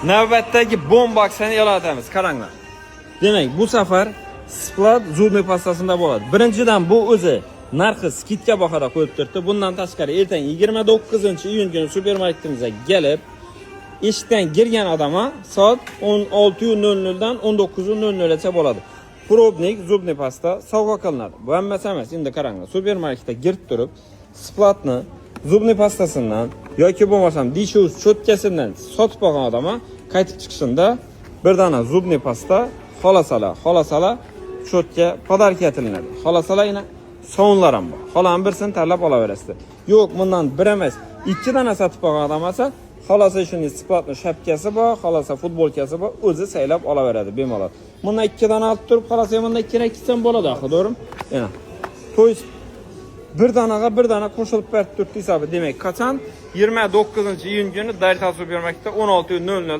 Navbatdagi bomba aksiyani e'lon etamiz. Qaranglar. Demak, bu safar Splat zubniy pastasida bo'ladi. Birinchidan bu o'zi narxi skidka bahada qo'yib turibdi. Bundan tashqari ertang 29-iyun kuni supermarketimizga kelib, eshikdan girgan odamga soat 16:00 dan 19:00 gacha bo'ladi. Probnik zubniy pasta sovg'a qilinadi. Bu hammasi emas. Endi qaranglar, supermarketga girib turib, Splatni zubniy pastasidan yoki bo'lmasam Dishus cho'tkasidan sotib olgan odamga qaytib chiqishında bir dana zubniy pasta xolasala cho'tka podarka etilinadi. Xolasala yana sovunlar ham bor. Xolan birsini tanlab olaverasizlar. Yo'q, bundan bir emas, 2 dana sotib olgan odam esa xolasa shunday Splatni shapkasi bor, xolasa futbolkasi bor, o'zi saylab olaveradi bemalol. Bundan 2 dana olib turib, xolasa bundan kerak kitsam bo'ladi, to'g'rimi? Yana. To'y bir dana qo'shilib berib turibdi hisobi. Demak, qachon 29-iyun kuni Dartal supermarketda 16:00